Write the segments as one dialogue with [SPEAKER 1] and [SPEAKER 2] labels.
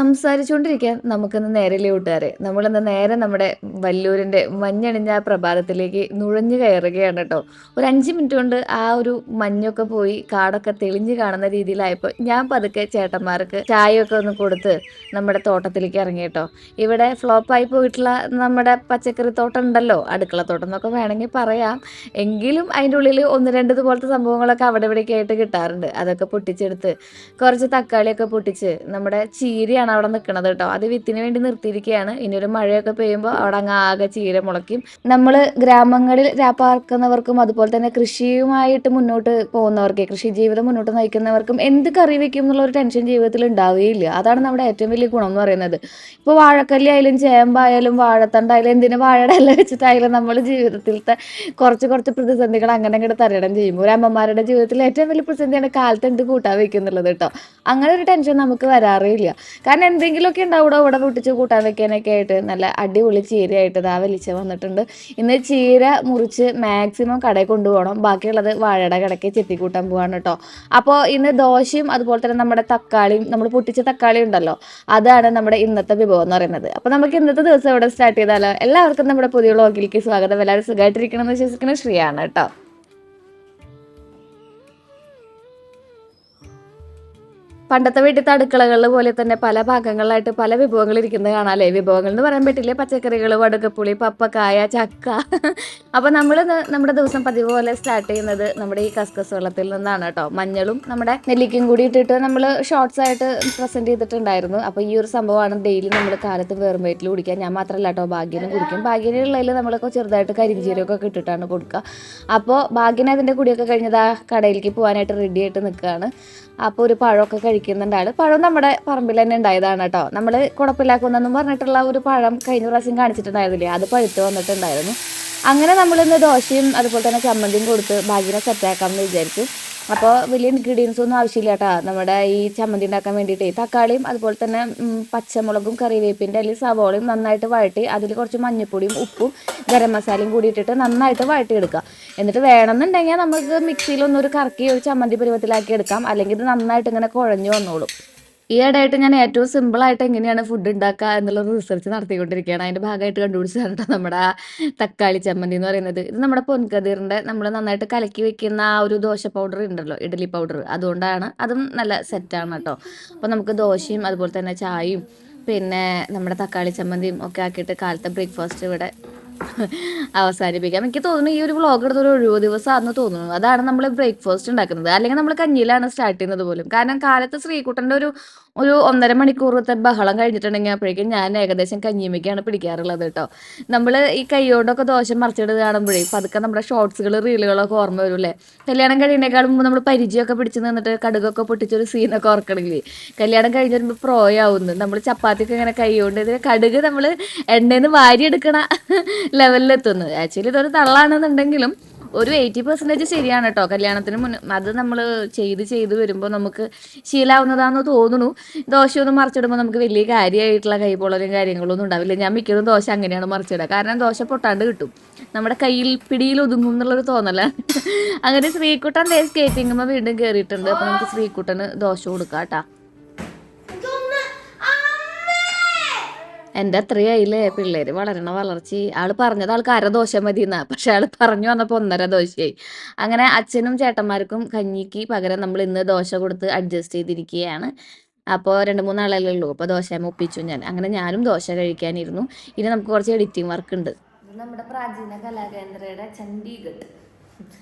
[SPEAKER 1] സംസാരിച്ചുകൊണ്ടിരിക്കാൻ നമുക്കിന്ന് നേരല്ലേ കൂട്ടുകാരെ. നമ്മളിന്ന് നേരെ നമ്മുടെ വല്ലൂരിൻ്റെ മഞ്ഞണിഞ്ഞ ആ പ്രഭാതത്തിലേക്ക് നുഴഞ്ഞു കയറുകയാണ് കേട്ടോ. ഒരു 5 മിനിറ്റ് കൊണ്ട് ആ ഒരു മഞ്ഞൊക്കെ പോയി കാടൊക്കെ തെളിഞ്ഞു കാണുന്ന രീതിയിലായപ്പോൾ ഞാൻ പതുക്കെ ചേട്ടന്മാർക്ക് ചായയൊക്കെ ഒന്ന് കൊടുത്ത് നമ്മുടെ തോട്ടത്തിലേക്ക് ഇറങ്ങി കേട്ടോ. ഇവിടെ ഫ്ലോപ്പായി പോയിട്ടുള്ള നമ്മുടെ പച്ചക്കറി തോട്ടം ഉണ്ടല്ലോ, അടുക്കളത്തോട്ടം എന്നൊക്കെ വേണമെങ്കിൽ പറയാം. എങ്കിലും അതിൻ്റെ ഉള്ളിൽ ഒന്ന് രണ്ട് ഇതുപോലത്തെ സംഭവങ്ങളൊക്കെ അവിടെ ഇവിടെയൊക്കെ ആയിട്ട് കിട്ടാറുണ്ട്. അതൊക്കെ പൊട്ടിച്ചെടുത്ത് കുറച്ച് തക്കാളിയൊക്കെ പൊട്ടിച്ച് നമ്മുടെ ചീരയാണ് അവിടെ നിൽക്കുന്നത് കേട്ടോ. അത് വിത്തിന് വേണ്ടി നിർത്തിയിരിക്കുകയാണ്. ഇനിയൊരു മഴയൊക്കെ പെയ്യുമ്പോൾ അവിടെ അങ്ങ് ആകെ ചീര മുളയ്ക്കും. നമ്മൾ ഗ്രാമങ്ങളിൽ പാർക്കുന്നവർക്കും അതുപോലെ തന്നെ കൃഷിയുമായിട്ട് മുന്നോട്ട് പോകുന്നവർക്ക്, കൃഷി ജീവിതം മുന്നോട്ട് നയിക്കുന്നവർക്കും എന്ത് കറി വെക്കും എന്നുള്ളൊരു ടെൻഷൻ ജീവിതത്തിൽ ഉണ്ടാവുകയില്ല. അതാണ് നമ്മുടെ ഏറ്റവും വലിയ ഗുണം എന്ന് പറയുന്നത്. ഇപ്പോൾ വാഴക്കല്ലി ആയാലും ചേമ്പായാലും വാഴത്തണ്ടായാലും എന്തിനു വാഴയുടെ ഇല വെച്ചിട്ടായാലും നമ്മൾ ജീവിതത്തിലത്തെ കുറച്ച് കുറച്ച് പ്രതിസന്ധികൾ അങ്ങനെ അങ്ങോട്ട് തരണം ചെയ്യും. ഒരു അമ്മമാരുടെ ജീവിതത്തിൽ ഏറ്റവും വലിയ പ്രതിസന്ധിയാണ് കാലത്ത് എന്ത് കൂട്ടാൻ വെക്കുന്നുള്ളത് കേട്ടോ. അങ്ങനെ ഒരു ടെൻഷൻ നമുക്ക് വരാറില്ല. കാരണം എന്തെങ്കിലുമൊക്കെ ഉണ്ടാവും ഇവിടെ പൊട്ടിച്ച് കൂട്ടാൻ വെക്കാനൊക്കെ ആയിട്ട്. നല്ല അടിപൊളി ചീരയായിട്ട് ഇതാ വലിച്ച വന്നിട്ടുണ്ട്. ഇന്ന് ചീര മുറിച്ച് മാക്സിമം കടയിൽ കൊണ്ടുപോകണം. ബാക്കിയുള്ളത് വാഴയുടെ കടയ്ക്ക് ചെത്തിക്കൂട്ടാൻ പോവാണ് കേട്ടോ. അപ്പോൾ ഇന്ന് ദോശയും അതുപോലെ തന്നെ നമ്മുടെ തക്കാളിയും, നമ്മൾ പൊട്ടിച്ച തക്കാളി ഉണ്ടല്ലോ, അതാണ് നമ്മുടെ ഇന്നത്തെ വിഭവം എന്ന് പറയുന്നത്. അപ്പോൾ നമുക്ക് ഇന്നത്തെ ദിവസം ഇവിടെ സ്റ്റാർട്ട് ചെയ്താലോ? എല്ലാവർക്കും നമ്മുടെ പുതിയ വ്ളോഗിലേക്ക് സ്വാഗതം. എല്ലാവരും സുഖമായിട്ടിരിക്കണം എന്ന് വിശ്വസിക്കുന്ന ശ്രീയാണ് കേട്ടോ. പണ്ടത്തെ വീട്ടിലത്തെ അടുക്കളകളിൽ പോലെ തന്നെ പല ഭാഗങ്ങളിലായിട്ട് പല വിഭവങ്ങൾ ഇരിക്കുന്നത് കാണാമല്ലേ. വിഭവങ്ങൾ എന്ന് പറയാൻ പറ്റില്ലേ, പച്ചക്കറികൾ, വടുകപ്പുളി, പപ്പക്കായ, ചക്ക. അപ്പോൾ നമ്മൾ നമ്മുടെ ദിവസം പതിവ് പോലെ സ്റ്റാർട്ട് ചെയ്യുന്നത് നമ്മുടെ ഈ കസ്കസ് വെള്ളത്തിൽ നിന്നാണ് കേട്ടോ. മഞ്ഞളും നമ്മുടെ നെല്ലിക്കും കൂടി ഇട്ടിട്ട് നമ്മൾ ഷോർട്സ് ആയിട്ട് പ്രസൻറ്റ് ചെയ്തിട്ടുണ്ടായിരുന്നു. അപ്പോൾ ഈ ഒരു സംഭവമാണ് ഡെയിലി നമ്മൾ കാലത്ത് വെറും വയറ്റിൽ കുടിക്കുക. ഞാൻ മാത്രമല്ല കേട്ടോ, ഭാഗ്യനും കുടിക്കും. ഭാഗ്യനുള്ളതിൽ നമ്മളൊക്കെ ചെറുതായിട്ട് കരിഞ്ചീരമൊക്കെ ഇട്ടിട്ടാണ് കൊടുക്കുക. അപ്പോൾ ഭാഗ്യന് അതിൻ്റെ കൂടിയൊക്കെ കഴിഞ്ഞത് ആ കടയിലേക്ക് പോകാനായിട്ട് റെഡി ആയിട്ട് നിൽക്കുകയാണ്. അപ്പോൾ ഒരു പഴമൊക്കെ കഴിക്കുന്നുണ്ട് ആൾ. പഴം നമ്മുടെ പറമ്പിൽ തന്നെ ഉണ്ടായതാണ് കേട്ടോ. നമ്മൾ കുഴപ്പമില്ലാക്കുന്നെന്നും പറഞ്ഞിട്ടുള്ള ഒരു പഴം കഴിഞ്ഞ പ്രാവശ്യം കാണിച്ചിട്ടുണ്ടായിരുന്നില്ലേ, അത് പഴുത്ത് വന്നിട്ടുണ്ടായിരുന്നു. അങ്ങനെ നമ്മളിന്ന് ദോശയും അതുപോലെ തന്നെ ചമ്മന്തിയും കൊടുത്ത് ഭാഗ്യനെ സെറ്റാക്കാമെന്ന് വിചാരിച്ചു. അപ്പോൾ വലിയ ഇൻഗ്രീഡിയൻസ് ഒന്നും ആവശ്യമില്ല കേട്ടോ. നമ്മുടെ ഈ ചമ്മന്തി ഉണ്ടാക്കാൻ വേണ്ടിയിട്ട് തക്കാളിയും അതുപോലെ തന്നെ പച്ചമുളകും കറിവേപ്പിൻ്റെ അല്ലെങ്കിൽ സവോളയും നന്നായിട്ട് വഴറ്റി അതിൽ കുറച്ച് മഞ്ഞൾപ്പൊടിയും ഉപ്പും ഗരം മസാലയും കൂടി ഇട്ടിട്ട് നന്നായിട്ട് വഴറ്റിയെടുക്കുക. എന്നിട്ട് വേണമെന്നുണ്ടെങ്കിൽ നമുക്ക് മിക്സിയിലൊന്നൊരു കറക്കി ഒരു ചമ്മന്തി പരുവത്തിലാക്കി എടുക്കാം. അല്ലെങ്കിൽ ഇത് നന്നായിട്ട് ഇങ്ങനെ കുഴഞ്ഞു വന്നോളും. ഈ ഇടയായിട്ട് ഞാൻ ഏറ്റവും സിമ്പിളായിട്ട് എങ്ങനെയാണ് ഫുഡ് ഉണ്ടാക്കുക എന്നുള്ളൊരു റിസർച്ച് നടത്തിക്കൊണ്ടിരിക്കുകയാണ്. അതിൻ്റെ ഭാഗമായിട്ട് കണ്ടുപിടിച്ചതാണ് കേട്ടോ നമ്മുടെ തക്കാളി ചമ്മന്തി എന്ന് പറയുന്നത്. ഇത് നമ്മുടെ പൊൻകതിറിൻ്റെ നമ്മൾ നന്നായിട്ട് കലക്കി വെക്കുന്ന ആ ഒരു ദോശ പൗഡർ ഉണ്ടല്ലോ, ഇഡ്ഡലി പൗഡർ, അതുകൊണ്ടാണ്. അതും നല്ല സെറ്റാണ് കേട്ടോ. അപ്പോൾ നമുക്ക് ദോശയും അതുപോലെ തന്നെ ചായയും പിന്നെ നമ്മുടെ തക്കാളി ചമ്മന്തിയും ഒക്കെ ആക്കിയിട്ട് കാലത്തെ ബ്രേക്ക്ഫാസ്റ്റ് ഇവിടെ അവസാനിപ്പിക്കാം. എനിക്ക് തോന്നുന്നു ഈ ഒരു വ്ളോഗ് എടുത്തൊരു 70 ദിവസമാണെന്ന് തോന്നുന്നു. അതാണ് നമ്മൾ ബ്രേക്ക്ഫാസ്റ്റ് ഉണ്ടാക്കുന്നത്. അല്ലെങ്കിൽ നമ്മൾ കഞ്ഞിയിലാണ് സ്റ്റാർട്ട് ചെയ്യുന്നത് പോലും. കാരണം കാലത്ത് ശ്രീകുട്ടൻ്റെ ഒരു 1.5 മണിക്കൂറത്തെ ബഹളം കഴിഞ്ഞിട്ടുണ്ടെങ്കിൽ അപ്പോഴേക്കും ഞാൻ ഏകദേശം കഞ്ഞിമയ്ക്കാണ് പിടിക്കാറുള്ളത് കേട്ടോ. നമ്മൾ ഈ കൈയോണ്ടൊക്കെ ദോശ മറിച്ചിട്ട് കാണുമ്പോഴേ പതുക്കെ നമ്മുടെ ഷോർട്സുകൾ റീലുകളൊക്കെ ഓർമ്മ വരുമല്ലേ. കല്യാണം കഴിയുന്നേക്കാളും മുമ്പ് നമ്മൾ പരിചയമൊക്കെ പിടിച്ച് നിന്നിട്ട് കടുകൊക്കെ പൊട്ടിച്ചൊരു സീനൊക്കെ ഓർക്കണമെങ്കിൽ കല്യാണം കഴിഞ്ഞ് വരുമ്പോൾ പ്രോയാവുന്നു. നമ്മൾ ചപ്പാത്തിയൊക്കെ ഇങ്ങനെ കൈകൊണ്ട് ഇതിന് കടുക് നമ്മൾ എണ്ണയിൽ നിന്ന് വാരിയെടുക്കണ ലെവലിലെത്തുന്നു. ആക്ച്വലി ഇതൊരു തള്ളാണെന്നുണ്ടെങ്കിലും ഒരു 80% ശരിയാണ് കേട്ടോ. കല്യാണത്തിന് മുന്നേ അത് നമ്മൾ ചെയ്ത് വരുമ്പോൾ നമുക്ക് ശീലാവുന്നതാണെന്ന് തോന്നുന്നു. ദോശയൊന്നും മറിച്ചിടുമ്പോൾ നമുക്ക് വലിയ കാര്യമായിട്ടുള്ള കൈപൊള്ളലും കാര്യങ്ങളൊന്നും ഉണ്ടാവില്ല. ഞാൻ മിക്കതും ദോശ അങ്ങനെയാണ് മറിച്ചിടുക. കാരണം ദോശ പൊട്ടാണ്ട് കിട്ടും, നമ്മുടെ കയ്യിൽ പിടിയിൽ ഒതുങ്ങും എന്നുള്ളൊരു തോന്നലാണ്. അങ്ങനെ ശ്രീകുട്ടൻ സ്കേറ്റിങ്ങുമ്പോൾ വീണ്ടും കയറിയിട്ടുണ്ട്. അപ്പോൾ നമുക്ക് ശ്രീകുട്ടന് ദോശ കൊടുക്കാം കേട്ടോ. എൻ്റെ അത്രയായില്ലേ പിള്ളേര് വളരണ വളർച്ച. ആൾ പറഞ്ഞത് ആൾക്ക് 1/2 ദോശ മതി എന്നാ, പക്ഷെ ആൾ പറഞ്ഞു വന്നപ്പോൾ 1.5 ദോശയായി. അങ്ങനെ അച്ഛനും ചേട്ടന്മാർക്കും കഞ്ഞിക്ക് പകരം നമ്മൾ ഇന്ന് ദോശ കൊടുത്ത് അഡ്ജസ്റ്റ് ചെയ്തിരിക്കുകയാണ്. അപ്പോൾ 2-3 ആളല്ലേ ഉള്ളൂ. അപ്പോൾ ദോശ ഒപ്പിച്ചു ഞാൻ. അങ്ങനെ ഞാനും ദോശ കഴിക്കാനിരുന്നു. ഇനി നമുക്ക് കുറച്ച് എഡിറ്റിംഗ് വർക്ക് ഉണ്ട്. ഇത് നമ്മുടെ പ്രാചീന കലാകേന്ദ്രയുടെ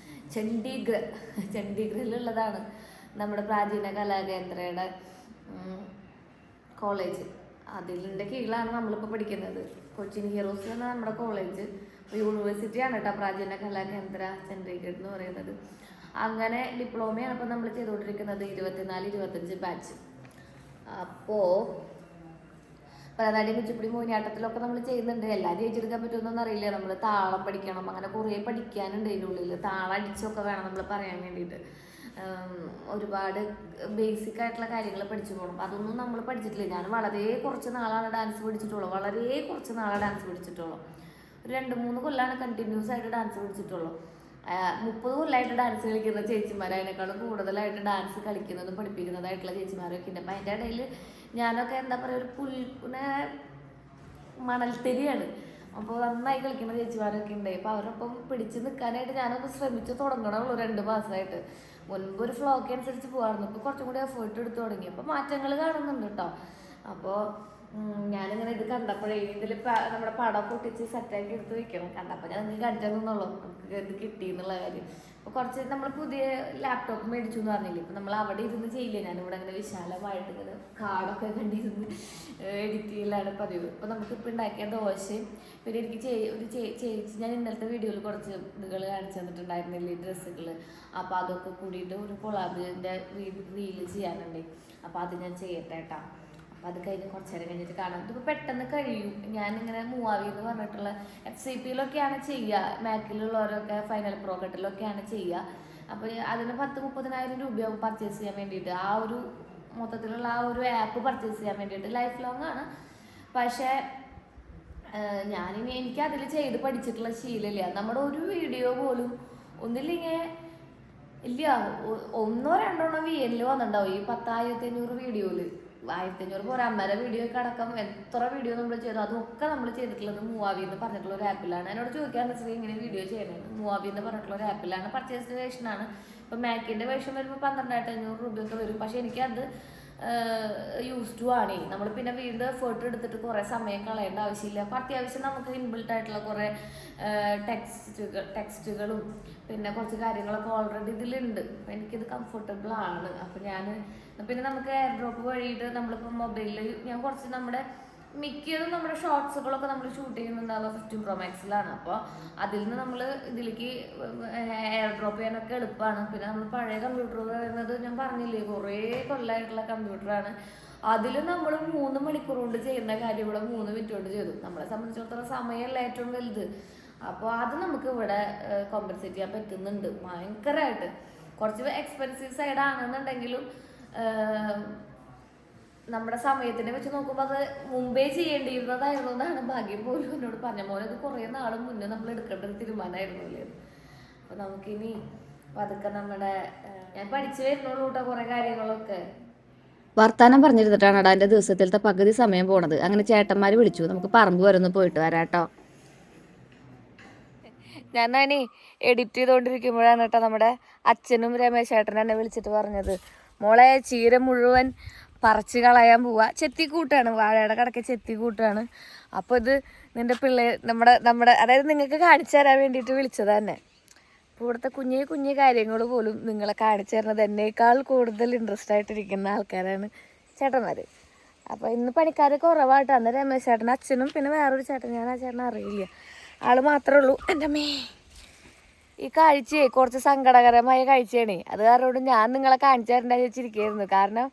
[SPEAKER 1] ചണ്ഡീഗഡിലുള്ളതാണ് നമ്മുടെ പ്രാചീന കലാകേന്ദ്രയുടെ കോളേജ്. അതിൻ്റെ കീഴിലാണ് നമ്മളിപ്പോൾ പഠിക്കുന്നത്. കൊച്ചിൻ ഹീറോസ് എന്ന നമ്മുടെ കോളേജ് യൂണിവേഴ്സിറ്റിയാണ് കേട്ടോ പ്രാചീന കലാകേന്ദ്ര ചണ്ഡീഗഡ് എന്ന് പറയുന്നത്. അങ്ങനെ ഡിപ്ലോമയാണ് ഇപ്പോൾ നമ്മൾ ചെയ്തുകൊണ്ടിരിക്കുന്നത്, 24-25 ബാച്ച്. അപ്പോൾ പരനാടി കുച്ചിപ്പുടി മോഹിനിയാട്ടത്തിലൊക്കെ നമ്മൾ ചെയ്യുന്നുണ്ട്. എല്ലാം ജയിച്ചെടുക്കാൻ പറ്റുമെന്നൊന്നും അറിയില്ല. നമ്മൾ താളം പഠിക്കണം, അങ്ങനെ കുറേ പഠിക്കാനുണ്ട്. ഇതിനുള്ളിൽ താളം അടിച്ചൊക്കെ വേണം നമ്മൾ പറയാൻ വേണ്ടിയിട്ട്. ഒരുപാട് ബേസിക് ആയിട്ടുള്ള കാര്യങ്ങൾ പഠിച്ചു പോകണം. അതൊന്നും നമ്മൾ പഠിച്ചിട്ടില്ല. ഞാൻ വളരെ കുറച്ച് നാളാണ് ഡാൻസ് പഠിച്ചിട്ടുള്ളൂ. ഒരു 2-3 കൊല്ലമാണ് കണ്ടിന്യൂസ് ആയിട്ട് ഡാൻസ് പഠിച്ചിട്ടുള്ളൂ. 30 കൊല്ലമായിട്ട് ഡാൻസ് കളിക്കുന്ന ചേച്ചിമാർ, അതിനേക്കാളും കൂടുതലായിട്ട് ഡാൻസ് കളിക്കുന്നതും പഠിപ്പിക്കുന്നതായിട്ടുള്ള ചേച്ചിമാരൊക്കെ ഉണ്ട്. അപ്പം അതിൻ്റെ ഇടയിൽ ഞാനൊക്കെ എന്താ പറയുക, ഒരു മണൽത്തരിയാണ്. അപ്പോൾ നന്നായി കളിക്കുന്ന ചേച്ചിമാരൊക്കെ ഉണ്ട്. അപ്പോൾ അവരൊപ്പം പിടിച്ച് നിൽക്കാനായിട്ട് ഞാനൊന്ന് ശ്രമിച്ച് തുടങ്ങണുള്ളൂ 2 മാസമായിട്ട്. മുൻപ് ഒരു ഫ്ലോക്ക് അനുസരിച്ച് പോകാറുണ്ട്, ഇപ്പോൾ കുറച്ചും കൂടി എഫേർട്ട് എടുത്ത് തുടങ്ങി. അപ്പോൾ മാറ്റങ്ങൾ കാണുന്നുണ്ട് കേട്ടോ. അപ്പോൾ ഞാനിങ്ങനെ ഇത് കണ്ടപ്പോഴേ ഇതിൽ നമ്മുടെ പടം പൊട്ടിച്ച് സെറ്റാക്കി എടുത്ത് വെക്കണം. കണ്ടപ്പോൾ ഞാൻ നിങ്ങൾക്ക് കാണിച്ചെന്നുള്ളൂ നമുക്ക് ഇത് കിട്ടി എന്നുള്ള കാര്യം. അപ്പോൾ കുറച്ച് നമ്മൾ പുതിയ ലാപ്ടോപ്പ് മേടിച്ചു എന്ന് പറഞ്ഞില്ലേ, ഇപ്പം നമ്മൾ അവിടെ ഇരുന്ന് ചെയ്യില്ലേ, ഞാനിവിടെ അങ്ങനെ വിശാലമായിട്ട് ഇങ്ങനെ കാടൊക്കെ കണ്ടിരുന്ന് എഡിറ്റ് ചെയ്യലാണ് പതിവ്. അപ്പോൾ നമുക്കിപ്പോൾ ഉണ്ടാക്കിയ ദോശയും പിന്നെ എനിക്ക് ഒരു ചേച്ചി ഞാൻ ഇന്നലത്തെ വീഡിയോയിൽ കുറച്ച് ഇതുകൾ കാണിച്ചു തന്നിട്ടുണ്ടായിരുന്നില്ലേ, ഡ്രസ്സുകൾ. അപ്പോൾ അതൊക്കെ കൂടിയിട്ട് ഒരു കൊളാബിൻ്റെ റീല് ചെയ്യാനുണ്ട്. അപ്പോൾ അത് ഞാൻ ചെയ്യട്ടെ കേട്ടോ. അപ്പോൾ അത് കഴിഞ്ഞ് കുറച്ച് നേരം കഴിഞ്ഞിട്ട് കാണാം. ഇതിപ്പോൾ പെട്ടെന്ന് കഴിയും. ഞാനിങ്ങനെ മൂവാവി എന്ന് പറഞ്ഞിട്ടുള്ള FCPയിലൊക്കെയാണ് ചെയ്യുക, മാക്കിലുള്ളവരൊക്കെ ഫൈനൽ പ്രോ കട്ടിലൊക്കെയാണ് ചെയ്യുക. അപ്പോൾ അതിന് 10-30,000 രൂപയാവും പർച്ചേസ് ചെയ്യാൻ വേണ്ടിയിട്ട്. ആ ഒരു മൊത്തത്തിലുള്ള ആ ഒരു ആപ്പ് പർച്ചേസ് ചെയ്യാൻ വേണ്ടിയിട്ട്. ലൈഫ് ലോങ് ആണ്. പക്ഷേ എനിക്ക് അതിൽ ചെയ്ത് പഠിച്ചിട്ടുള്ള ശീലമില്ല. നമ്മുടെ ഒരു വീഡിയോ പോലും ഒന്നില്ലെങ്കിൽ ഇല്ല 1-2 VN വന്നിട്ടുണ്ടാവും ഈ 10,500 വീഡിയോയിൽ. 1,500 പോരാ, അമ്മയുടെ വീഡിയോ ഒക്കെ അടക്കം എത്ര വീഡിയോ നമ്മൾ ചെയ്തു. അതൊക്കെ നമ്മൾ ചെയ്തിട്ടുള്ളത് മൂവാവി എന്ന് പറഞ്ഞിട്ടുള്ള ഒരു ആപ്പിലാണ്. എന്നോട് ചോദിക്കാറുണ്ട് വെച്ചാൽ ഇങ്ങനെ വീഡിയോ ചെയ്യണത്. മൂവാവി എന്ന് പറഞ്ഞിട്ടുള്ള ഒരു ആപ്പിലാണ്. പർച്ചേസ് വേഷനാണ്. ഇപ്പം മാക്കിൻ്റെ വേഷം വരുമ്പോൾ 12,500 രൂപയൊക്കെ വരും. പക്ഷേ എനിക്കത് യൂസ് ടു ആണ്. നമ്മൾ പിന്നെ വീണ്ടും എഫേർട്ട് എടുത്തിട്ട് കുറേ സമയം കളയേണ്ട ആവശ്യമില്ല. അപ്പം അത്യാവശ്യം നമുക്ക് ഇൻബിൽട്ട് ആയിട്ടുള്ള കുറേ ടെക്സ്റ്റുകളും പിന്നെ കുറച്ച് കാര്യങ്ങളൊക്കെ ഓൾറെഡി ഇതിലുണ്ട്. അപ്പം എനിക്കിത് കംഫർട്ടബിൾ ആണ്. അപ്പം പിന്നെ നമുക്ക് എയർ ഡ്രോപ്പ് വഴിയിട്ട് നമ്മളിപ്പോൾ മൊബൈലിൽ ഞാൻ കുറച്ച് നമ്മുടെ മിക്കതും നമ്മുടെ ഷോർട്സുകളൊക്കെ നമ്മൾ ഷൂട്ട് ചെയ്യുന്നുണ്ടാവുക 15 Pro Maxലാണ്. അപ്പോൾ അതിൽ നിന്ന് നമ്മൾ ഇതിലേക്ക് എയർ ഡ്രോപ്പ് ചെയ്യാനൊക്കെ എളുപ്പമാണ്. പിന്നെ നമ്മൾ പഴയ കമ്പ്യൂട്ടർ പറയുന്നത് ഞാൻ പറഞ്ഞില്ലേ, കുറേ കൊല്ലമായിട്ടുള്ള കമ്പ്യൂട്ടറാണ്. അതിൽ നമ്മൾ 3 മണിക്കൂർ കൊണ്ട് ചെയ്യുന്ന കാര്യം ഇവിടെ 3 മിനിറ്റ് കൊണ്ട് ചെയ്തു. നമ്മളെ സംബന്ധിച്ചിടത്തോളം സമയമല്ല ഏറ്റവും വലുത്. അപ്പോൾ അത് നമുക്ക് ഇവിടെ കോമ്പൻസേറ്റ് ചെയ്യാൻ പറ്റുന്നുണ്ട് ഭയങ്കരമായിട്ട്. കുറച്ച് എക്സ്പെൻസീവ് സൈഡ് ആണെന്നുണ്ടെങ്കിലും നമ്മുടെ സമയത്തിനെ വെച്ച് നോക്കുമ്പോൾ അത് മുമ്പേ ചെയ്യേണ്ടിയിരുന്നതായിരുന്നു എന്നാണ് ഭാഗ്യം പോലും എന്നോട് പറഞ്ഞ പോലെ. അത് കുറേ നാൾ മുന്നേ നമ്മൾ എടുക്കേണ്ട ഒരു തീരുമാനമായിരുന്നു അല്ലേ. അപ്പോൾ നമുക്കിനി പതുക്കെ ഞാൻ പഠിച്ചു വരുന്നുള്ളൂ കേട്ടോ കുറേ കാര്യങ്ങളൊക്കെ.
[SPEAKER 2] വർത്താനം പറഞ്ഞിരുന്നിട്ടാണ് എൻ്റെ ദിവസത്തിലത്തെ പകുതി സമയം പോണത്. അങ്ങനെ ചേട്ടന്മാർ വിളിച്ചു, നമുക്ക് പറമ്പ് വരെ ഒന്ന് പോയിട്ട് വരാട്ടോ.
[SPEAKER 1] ഞാനേ എഡിറ്റ് ചെയ്തുകൊണ്ടിരിക്കുമ്പോഴാണ് കേട്ടോ നമ്മുടെ അച്ഛനും രമേശ് ചേട്ടനും എന്നെ വിളിച്ചിട്ട് പറഞ്ഞത്, മോളെ ചീര മുഴുവൻ പറിച്ച് കളയാൻ പോവാ. ചെത്തിക്കൂട്ടാണ്, വാഴയുടെ കടക്കെ ചെത്തിക്കൂട്ടാണ്. അപ്പോൾ ഇത് നിൻ്റെ നമ്മുടെ അതായത് നിങ്ങൾക്ക് കാണിച്ചു തരാൻ വേണ്ടിയിട്ട് വിളിച്ചത് തന്നെ. അപ്പോൾ ഇവിടുത്തെ കുഞ്ഞു കാര്യങ്ങൾ പോലും നിങ്ങളെ കാണിച്ചു തരുന്നത് എന്നേക്കാൾ കൂടുതൽ ഇൻട്രസ്റ്റ് ആയിട്ടിരിക്കുന്ന ആൾക്കാരാണ് ചേട്ടന്മാർ. അപ്പോൾ ഇന്ന് പണിക്കാർ കുറവായിട്ടാണ്. രമേശ് ചേട്ടൻ, അച്ഛനും പിന്നെ വേറൊരു ചേട്ടൻ, ഞാൻ ആ ചേട്ടനെ അറിയില്ല, ആൾ മാത്രമേ ഉള്ളൂ. എൻ്റെ അമ്മേ, ഈ കാഴ്ചയെ കുറച്ച് സങ്കടകരമായ കാഴ്ചയാണ്. അത് കാരണം ഞാൻ നിങ്ങളെ കാണിച്ചു തരേണ്ട വെച്ചിരിക്കുകയായിരുന്നു. കാരണം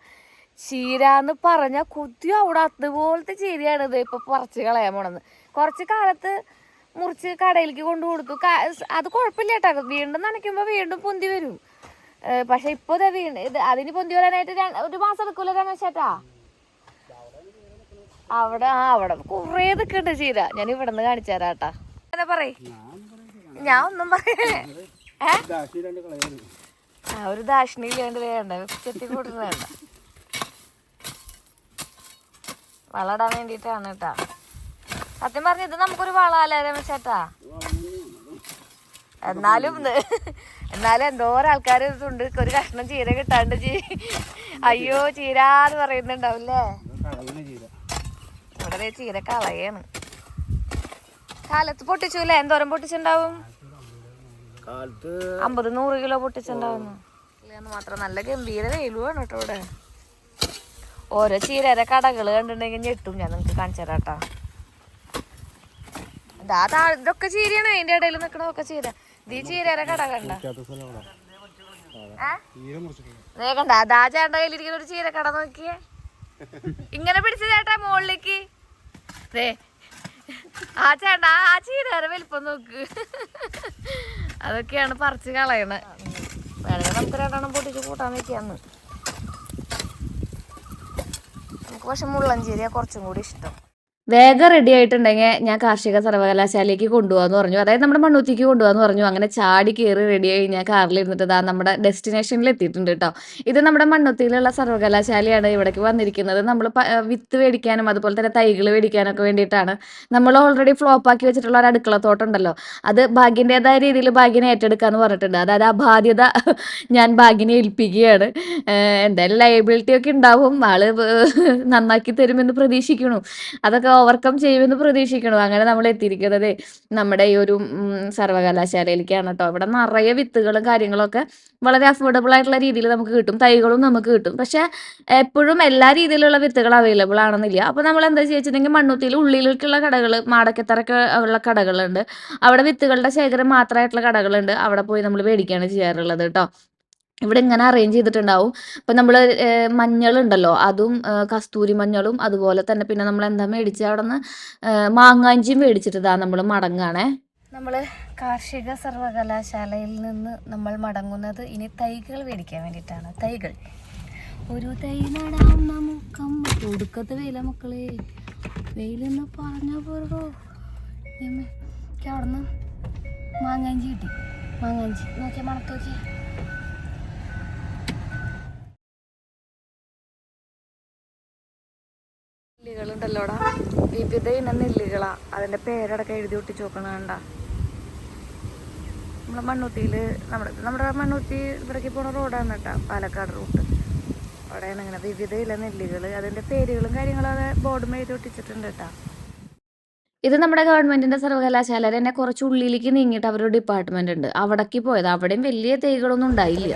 [SPEAKER 1] ചീരാന്ന് പറഞ്ഞാൽ കൊതി അവിടെ അതുപോലത്തെ ചീരയാണിത് ഇപ്പോൾ പറിച്ച് കളയാൻ പോണെന്ന്. കുറച്ച് കാലത്ത് മുറിച്ച് കടയിലേക്ക് കൊണ്ടു കൊടുത്തു. അത് കുഴപ്പമില്ല കേട്ടോ, വീണ്ടും നനയ്ക്കുമ്പോൾ വീണ്ടും പൊന്തി വരും. പക്ഷെ ഇപ്പോൾ ഇത് അതിന് പൊന്തി വരാനായിട്ട് 1 മാസം എടുക്കൂല രമേശ് ചേട്ടാ. അവിടെ കുറേ നിൽക്കുന്നുണ്ട് ചീര. ഞാൻ ഇവിടെ നിന്ന് കാണിച്ചു തരാം കേട്ടാ. അങ്ങനെ പറയും, ഞാൻ ഒന്നും പറയേ. ഒരു ദാക്ഷിണിയില്ലാണ്ട് വേണ്ട, ചെത്തി കൂട്ടുന്ന വേണ്ട, വളമിടാൻ വേണ്ടിയിട്ടാണ് കേട്ടാ. സത്യം പറഞ്ഞ ഇത് നമുക്കൊരു വളമല്ലേ രമേശ് ചേട്ടാ. എന്നാലും എന്തോരം ആൾക്കാർ ഇതുണ്ട്, ഒരു കഷ്ണം ചീര കിട്ടാണ്ട് അയ്യോ ചീരാന്ന് പറയുന്നുണ്ടാവില്ലേ. ഇവിടെ ചീര കളയാണ്. കാലത്ത് പൊട്ടിച്ചൂല്ലേ, എന്തോരം പൊട്ടിച്ചുണ്ടാവും? 50-100 കിലോ പൊട്ടിച്ചുണ്ടാവുന്നു. ഇല്ലെന്ന് മാത്രം നല്ല ഗംഭീര വെയിലുമാണ് കേട്ടോ ഇവിടെ. ഓരോ ചീരയുടെ കടകൾ കണ്ടിട്ടുണ്ടെങ്കിൽ ഞെട്ടും. ഞാൻ നിങ്ങൾക്ക് കാണിച്ചു തരാം കേട്ടോ. ഇതൊക്കെ ചീരയാണ്, അതിന്റെ ഇടയിൽ നിൽക്കണതൊക്കെ ചീര. ഈ ചീരയുടെ കട കണ്ട കണ്ട, അതാ ചേട്ടൻ്റെ കയ്യിലിരിക്കുന്ന ഒരു ചീരക്കട നോക്കിയേ. ഇങ്ങനെ പിടിച്ച ചേട്ടാ മുകളിലേക്ക്. ആ ചേട്ടാ ആ ചീരയുടെ വലിപ്പം നോക്ക്. അതൊക്കെയാണ് പറിച്ച് കളയണ. വേണമെങ്കിൽ നമുക്ക് 2 പൊട്ടിച്ച് കൂട്ടാൻ വെക്കാന്ന്. നമുക്ക് പക്ഷെ മുള്ളഞ്ചീരിയ കുറച്ചും കൂടി ഇഷ്ടം.
[SPEAKER 2] വേഗം റെഡി ആയിട്ടുണ്ടെങ്കിൽ ഞാൻ കാർഷിക സർവകലാശാലയിലേക്ക് കൊണ്ടുപോകാന്ന് പറഞ്ഞു. അതായത് നമ്മുടെ മണ്ണുത്തിക്ക് കൊണ്ടുപോകാന്ന് പറഞ്ഞു. അങ്ങനെ ചാടി കയറി റെഡിയായി ഞാൻ കാറിലിരുന്നിട്ട് ദാ നമ്മുടെ ഡെസ്റ്റിനേഷനിൽ എത്തിയിട്ടുണ്ട് ട്ടോ. ഇത് നമ്മുടെ മണ്ണുത്തിയിലുള്ള സർവകലാശാലയാണ്. ഇവിടേക്ക് വന്നിരിക്കുന്നത് നമ്മൾ വിത്ത് മേടിക്കാനും അതുപോലെ തന്നെ തൈകൾ മേടിക്കാനൊക്കെ വേണ്ടിയിട്ടാണ്. നമ്മൾ ഓൾറെഡി ഫ്ലോപ്പാക്കി വെച്ചിട്ടുള്ള ഒരു അടുക്കളത്തോട്ടം ഉണ്ടല്ലോ, അത് ഭാഗ്യൻ്റേതായ രീതിയിൽ ഭാഗ്യനെ ഏറ്റെടുക്കാന്ന് പറഞ്ഞിട്ടുണ്ട്. അതായത് ആ ബാധ്യത ഞാൻ ഭാഗ്യനെ ഏൽപ്പിക്കുകയാണ്. എന്തായാലും ലയബിലിറ്റി ഒക്കെ ഉണ്ടാവും. ആള് നന്നാക്കി തരുമെന്ന് പ്രതീക്ഷിക്കുന്നു. അതൊക്കെ ഓവർകം ചെയ്യുമെന്ന് പ്രതീക്ഷിക്കണം. അങ്ങനെ നമ്മൾ എത്തിയിരിക്കുന്നത് നമ്മുടെ ഈ ഒരു സർവകലാശാലയിലേക്കാണ് കേട്ടോ. ഇവിടെ നിറയെ വിത്തുകളും കാര്യങ്ങളൊക്കെ വളരെ അഫോർഡബിൾ ആയിട്ടുള്ള രീതിയിൽ നമുക്ക് കിട്ടും. തൈകളും നമുക്ക് കിട്ടും. പക്ഷെ എപ്പോഴും എല്ലാ രീതിയിലുള്ള വിത്തുകൾ അവൈലബിൾ ആണെന്നില്ല. അപ്പോൾ നമ്മൾ എന്താ വെച്ചിട്ടുണ്ടെങ്കിൽ മണ്ണുത്തിയിൽ ഉള്ളിലേക്കുള്ള കടകൾ, മാടക്കത്തറൊക്കെ ഉള്ള കടകളുണ്ട്. അവിടെ വിത്തുകളുടെ ശേഖരം മാത്രമായിട്ടുള്ള കടകളുണ്ട്. അവിടെ പോയി നമ്മൾ മേടിക്കുകയാണ് ചെയ്യാറുള്ളത് കേട്ടോ. ഇവിടെ ഇങ്ങനെ അറേഞ്ച് ചെയ്തിട്ടുണ്ടാവും. ഇപ്പം നമ്മൾ മഞ്ഞളുണ്ടല്ലോ, അതും കസ്തൂരി മഞ്ഞളും അതുപോലെ തന്നെ പിന്നെ നമ്മൾ എന്താ മേടിച്ചത് അവിടെ നിന്ന് മാങ്ങാഞ്ചിയും മേടിച്ചിട്ട് ഇതാ നമ്മൾ മടങ്ങുകയാണേ. നമ്മൾ കാർഷിക സർവകലാശാലയിൽ നിന്ന് നമ്മൾ മടങ്ങുന്നത് ഇനി തൈകൾ മേടിക്കാൻ വേണ്ടിയിട്ടാണ്. തൈകൾ ഒരു തൈ നടാം നമുക്കം ഒടുക്കത്തെ വെയില മക്കളെ, വെയിലെന്ന് പറഞ്ഞാൽ പോരോ. എനിക്ക് അവിടെ നിന്ന് മാങ്ങാഞ്ചി കിട്ടി. മാങ്ങാഞ്ചി നോക്കിയാൽ മണത്ത് നോക്കിയാൽ നെല്ലുകളുണ്ടല്ലോടാ, വിവിധ ഇനം നെല്ലുകളാ. അതിൻ്റെ പേരടക്കം എഴുതി ഒട്ടിച്ച് നോക്കണം. വേണ്ട നമ്മളെ മണ്ണുത്തിയിൽ നമ്മുടെ മണ്ണുത്തി ഇവിടേക്ക് പോണ റോഡാണ് കേട്ടോ, പാലക്കാട് റൂട്ട്. അവിടെയാണ് ഇങ്ങനെ വിവിധ ഇല നെല്ലുകൾ, അതിൻ്റെ പേരുകളും കാര്യങ്ങളും അത് ബോർഡും എഴുതി ഒട്ടിച്ചിട്ടുണ്ട് കേട്ടോ. ഇത് നമ്മുടെ ഗവൺമെന്റിന്റെ സർവകലാശാല തന്നെ കുറച്ച് ഉള്ളിലേക്ക് നീങ്ങിയിട്ട് അവരുടെ ഡിപ്പാർട്ട്മെന്റ് ഉണ്ട്. അവിടേക്ക് പോയത്. അവിടെയും വലിയ തൈകളൊന്നും ഉണ്ടായില്ല.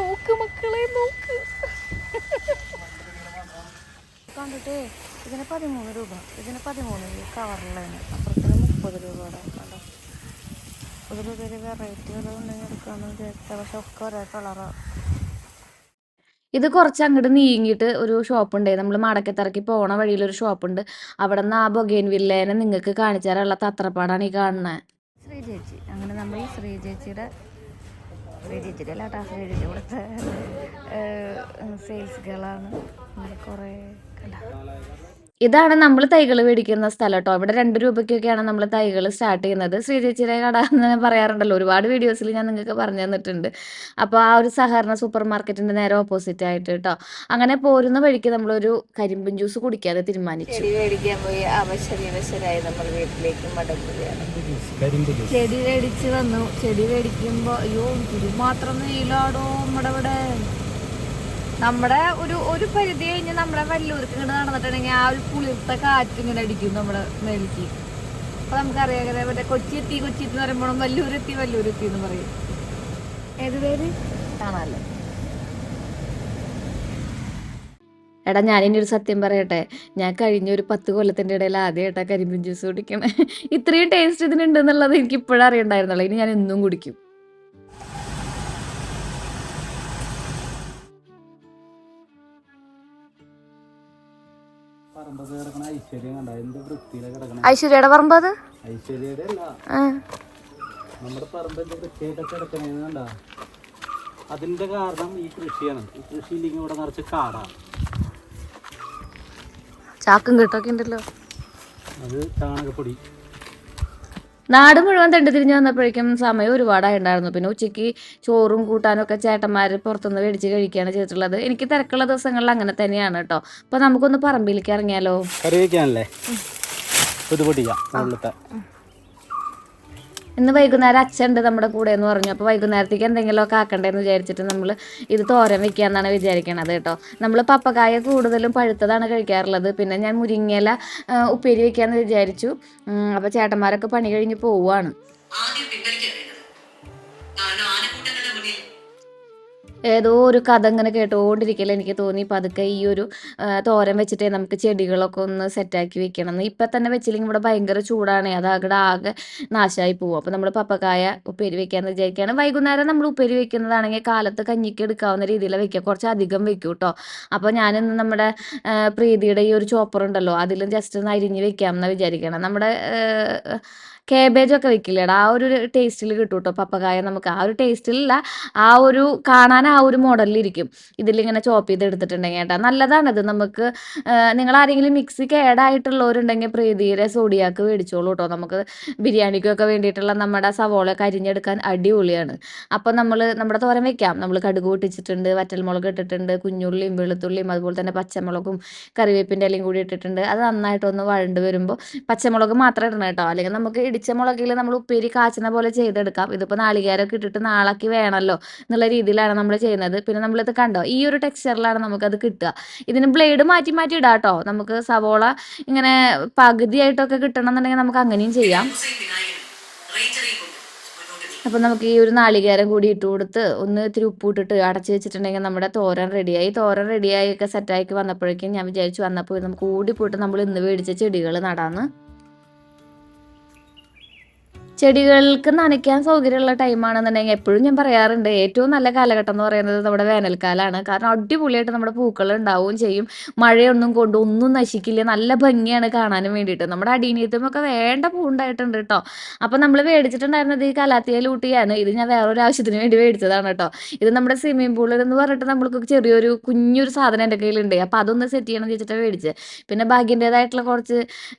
[SPEAKER 2] നോക്ക് മക്കളെ നോക്ക്, കണ്ടിട്ടേ ഇതിന് 13 രൂപ, ഇതിന് 13 കവറിലാണ്. അപ്പുറത്തിന് 30 രൂപയുടെ കണ്ടോ. 30 രൂപയുടെ വെറൈറ്റി ഉണ്ടെങ്കിൽ എടുക്കാമെന്ന് വിചാരിച്ചാൽ, പക്ഷെ ഒക്കെ ഒരേ കളറാണ്. ഇത് കുറച്ച് അങ്ങോട്ട് നീങ്ങിയിട്ട് ഒരു ഷോപ്പുണ്ട്. നമ്മൾ മടക്കത്തറക്കി പോണ വഴിയിലൊരു ഷോപ്പുണ്ട്. അവിടെ നിന്ന് ആ ബൊഗെയിൻ വില്ലേനെ നിങ്ങൾക്ക് കാണിച്ചു തരാനുള്ള തത്രപ്പാടാണ് ഈ കാണുന്നത്. ശ്രീ ചേച്ചി, അങ്ങനെ നമ്മൾ ശ്രീ ചേച്ചിയുടെ അല്ല കേട്ടോ, ശ്രീ ചേച്ചി ഇവിടുത്തെ സെയിൽസ് ഗേളാണ്. കുറേ ഇതാണ് നമ്മൾ തൈകൾ മേടിക്കുന്ന സ്ഥലം കേട്ടോ. ഇവിടെ 2 രൂപയ്ക്കൊക്കെയാണ് നമ്മൾ തൈകൾ സ്റ്റാർട്ട് ചെയ്യുന്നത്. ശ്രീ ചേച്ചിയുടെ കട എന്ന് പറയാറുണ്ടല്ലോ, ഒരുപാട് വീഡിയോസിൽ ഞാൻ നിങ്ങൾക്ക് പറഞ്ഞു തന്നിട്ടുണ്ട്. അപ്പോൾ ആ ഒരു സഹകരണ സൂപ്പർ മാർക്കറ്റിൻ്റെ നേരെ ഓപ്പോസിറ്റ് ആയിട്ട് കേട്ടോ. അങ്ങനെ പോരുന്ന വഴിക്ക് നമ്മളൊരു കരിമ്പിൻ ജ്യൂസ് കുടിക്കാതെ തീരുമാനിച്ചു. ചെടി മേടിക്കാൻ പോയി അവശരായി നമ്മൾ വീട്ടിലേക്ക് മടങ്ങുകയാണ്. ചെടി മേടിച്ച് വന്നു. ചെടി മേടിക്കുമ്പോൾ അയ്യോ ഇത് മാത്രം നീലാടോ നമ്മുടെ ഒരു പരിധി കഴിഞ്ഞ് നമ്മുടെ വല്ലൂർക്ക് ഇങ്ങോട്ട് നടന്നിട്ടുണ്ടെങ്കിൽ ആ ഒരു പുളിർത്ത കാറ്റ് ഇങ്ങനെ അടിക്കും നമ്മുടെ മേലേക്ക്. അപ്പൊ നമുക്കറിയാം മറ്റേ കൊച്ചി എന്ന് പറയുമ്പോഴും വല്ലൂരെത്തി എന്ന് പറയും. ഏത് പേര് കാണാമല്ലോ. എടാ ഞാനിനി ഒരു സത്യം പറയട്ടെ, ഞാൻ കഴിഞ്ഞ ഒരു 10 കൊല്ലത്തിൻ്റെ ഇടയിൽ ആദ്യമായിട്ടാ കരിമ്പിൻ ജ്യൂസ് കുടിക്കണേ. ഇത്രയും ടേസ്റ്റ് ഇതിനുണ്ടെന്നുള്ളത് എനിക്ക് ഇപ്പോഴും അറിയണ്ടായിരുന്നല്ലോ. ഇനി ഞാൻ എന്നും കുടിക്കും. ഐശ്വര്യയുടെ പറമ്പ് അത്
[SPEAKER 3] നമ്മുടെ പറമ്പ് കിടക്കണ. അതിന്റെ കാരണം ഈ കൃഷിയാണ്. ഈ കൃഷിയില്ലെങ്കിൽ ഇവിടെ നിറച്ച് കാടാണ്.
[SPEAKER 2] ചാക്കും കിട്ടൊക്കെ ഉണ്ടല്ലോ.
[SPEAKER 3] അത് ചാണകപ്പൊടി.
[SPEAKER 2] നാട് മുഴുവൻ തെണ്ടി തിരിഞ്ഞ് വന്നപ്പോഴേക്കും സമയം ഒരുപാടായിട്ടുണ്ടായിരുന്നു. പിന്നെ ഉച്ചയ്ക്ക് ചോറും കൂട്ടാനും ഒക്കെ ചേട്ടന്മാർ പുറത്തുനിന്ന് മേടിച്ച് കഴിക്കുകയാണ് ചെയ്തിട്ടുള്ളത്. എനിക്ക് തിരക്കുള്ള ദിവസങ്ങളിൽ അങ്ങനെ തന്നെയാണ് കേട്ടോ. അപ്പോൾ നമുക്കൊന്ന് പറമ്പിലേക്ക് ഇറങ്ങിയാലോ?
[SPEAKER 3] കറി വയ്ക്കാനല്ലേ?
[SPEAKER 2] ഇന്ന് വൈകുന്നേരം അച്ഛനുണ്ട് നമ്മുടെ കൂടെ എന്ന് പറഞ്ഞു. അപ്പോൾ വൈകുന്നേരത്തേക്ക് എന്തെങ്കിലുമൊക്കെ ആക്കണ്ടേന്ന് വിചാരിച്ചിട്ട് നമ്മൾ ഇത് തോരൻ വെക്കാന്നാണ് വിചാരിക്കണത് കേട്ടോ. നമ്മൾ പപ്പക്കായ കൂടുതലും പഴുത്തതാണ് കഴിക്കാറുള്ളത്. പിന്നെ ഞാൻ മുരിങ്ങയില ഉപ്പേരി വെക്കാന്ന് വിചാരിച്ചു. അപ്പോൾ ചേട്ടന്മാരൊക്കെ പണി കഴിഞ്ഞ് പോവുകയാണ്. ഏതോ ഒരു കഥ ഇങ്ങനെ കേട്ടുകൊണ്ടിരിക്കൽ എനിക്ക് തോന്നി പതുക്കെ ഈ ഒരു തോരൻ വെച്ചിട്ടേ നമുക്ക് ചെടികളൊക്കെ ഒന്ന് സെറ്റാക്കി വെക്കണം എന്ന്. ഇപ്പം തന്നെ വെച്ചില്ലെങ്കിൽ ഇവിടെ ഭയങ്കര ചൂടാണ്, അത് അവിടെ ആകെ നാശമായി പോകും. അപ്പോൾ നമ്മൾ പപ്പക്കായ ഉപ്പേരി വെക്കാമെന്ന് വിചാരിക്കുകയാണ്. വൈകുന്നേരം നമ്മൾ ഉപ്പേരി വെക്കുന്നതാണെങ്കിൽ കാലത്ത് കഞ്ഞിക്ക് എടുക്കാവുന്ന രീതിയിൽ വെക്കുക, കുറച്ച് അധികം വെക്കും കേട്ടോ. അപ്പോൾ ഞാനിന്ന് നമ്മുടെ പ്രീതിയുടെ ഈ ഒരു ചോപ്പർ ഉണ്ടല്ലോ, അതിലും ജസ്റ്റ് ഒന്ന് അരിഞ്ഞ് വെക്കാമെന്നാണ് വിചാരിക്കണം. നമ്മുടെ കേബേജൊക്കെ വെക്കില്ലേടാ, ആ ഒരു ടേസ്റ്റിൽ കിട്ടും കേട്ടോ പപ്പക്കായ. നമുക്ക് ആ ഒരു ടേസ്റ്റിലല്ല, ആ ഒരു കാണാൻ ആ ഒരു മോഡലിലിരിക്കും ഇതിലിങ്ങനെ ചോപ്പ് ചെയ്ത് എടുത്തിട്ടുണ്ടെങ്കിൽ കേട്ടോ. നല്ലതാണിത്. നമുക്ക് നിങ്ങൾ ആരെങ്കിലും മിക്സി കേടായിട്ടുള്ളവരുണ്ടെങ്കിൽ പ്രീതിയുടെ സോഡിയാക്ക് മേടിച്ചോളൂ കേട്ടോ. നമുക്ക് ബിരിയാണിക്കൊക്കെ വേണ്ടിയിട്ടുള്ള നമ്മുടെ സവോളയൊക്കെ അരിഞ്ഞെടുക്കാൻ അടിപൊളിയാണ്. അപ്പോൾ നമ്മുടെ തോരൻ വെക്കാം. നമ്മൾ കടുക് പൊട്ടിച്ചിട്ടുണ്ട്, വറ്റൽമുളക് ഇട്ടിട്ടുണ്ട്, കുഞ്ഞുള്ളിയും വെളുത്തുള്ളിയും അതുപോലെ തന്നെ പച്ചമുളകും കറിവേപ്പിൻ്റെ ഇലയും കൂടി ഇട്ടിട്ടുണ്ട്. അത് നന്നായിട്ടൊന്ന് വഴണ്ട് വരുമ്പോൾ പച്ചമുളക് മാത്രം ഇടണം കേട്ടോ, അല്ലെങ്കിൽ നമുക്ക് ഇടിച്ച മുളകിൽ നമ്മൾ ഉപ്പേരി കാച്ചണ പോലെ ചെയ്തെടുക്കാം. ഇതിപ്പോൾ നാളികേരമൊക്കെ ഇട്ടിട്ട് നാളാക്കി വേണമല്ലോ എന്നുള്ള രീതിയിലാണ് നമ്മൾ ചെയ്യുന്നത്. പിന്നെ നമ്മളിത് കണ്ടോ, ഈ ഒരു ടെക്സ്ചറിലാണ് നമുക്കത് കിട്ടുക. ഇതിന് ബ്ലേഡ് മാറ്റി മാറ്റി ഇടാം കേട്ടോ. നമുക്ക് സവോള ഇങ്ങനെ പകുതിയായിട്ടൊക്കെ കിട്ടണം എന്നുണ്ടെങ്കിൽ നമുക്ക് അങ്ങനെയും ചെയ്യാം. അപ്പോൾ നമുക്ക് ഈ ഒരു നാളികേരം കൂടി ഇട്ട് കൊടുത്ത് ഒന്ന് ഇത്തിരി ഉപ്പ് ഇട്ടിട്ട് അടച്ച് വെച്ചിട്ടുണ്ടെങ്കിൽ നമ്മുടെ തോരൻ റെഡിയായി. തോരൻ റെഡിയായി ഒക്കെ സെറ്റാക്കി വന്നപ്പോഴേക്കും ഞാൻ വിചാരിച്ചു വന്നപ്പോൾ നമുക്ക് ഓടിപ്പോയിട്ട് നമ്മൾ ഇന്ന് മേടിച്ച ചെടികൾ നടാന്ന്. ചെടികൾക്ക് നനയ്ക്കാൻ സൗകര്യമുള്ള ടൈമാണെന്നുണ്ടെങ്കിൽ എപ്പോഴും ഞാൻ പറയാറുണ്ട്, ഏറ്റവും നല്ല കാലഘട്ടം എന്ന് പറയുന്നത് നമ്മുടെ വേനൽക്കാലമാണ്. കാരണം അടിപൊളിയായിട്ട് നമ്മുടെ പൂക്കൾ ഉണ്ടാവുകയും ചെയ്യും. മഴയൊന്നും കൊണ്ട് ഒന്നും നശിക്കില്ല. നല്ല ഭംഗിയാണ് കാണാനും വേണ്ടിയിട്ട്. നമ്മുടെ അടീനിയത്തുമൊക്കെ വേണ്ട പൂവുണ്ടായിട്ടുണ്ട് കേട്ടോ. അപ്പോൾ നമ്മൾ മേടിച്ചിട്ടുണ്ടായിരുന്നത് ഈ കലാത്തിയ ലൂട്ടിയാണ്. ഇത് ഞാൻ വേറൊരു ആവശ്യത്തിന് വേണ്ടി മേടിച്ചതാണ് കേട്ടോ. ഇത് നമ്മുടെ സ്വിമ്മിംഗ് പൂളിൽ എന്ന് പറഞ്ഞിട്ട് നമ്മൾക്ക് ചെറിയൊരു കുഞ്ഞൊരു സാധനം എൻ്റെ കയ്യിലുണ്ട്. അപ്പോൾ അതൊന്ന് സെറ്റ് ചെയ്യണം എന്ന് വെച്ചിട്ട് മേടിച്ചത്. പിന്നെ ഭാഗ്യൻ്റേതായിട്ടുള്ള കുറച്ച്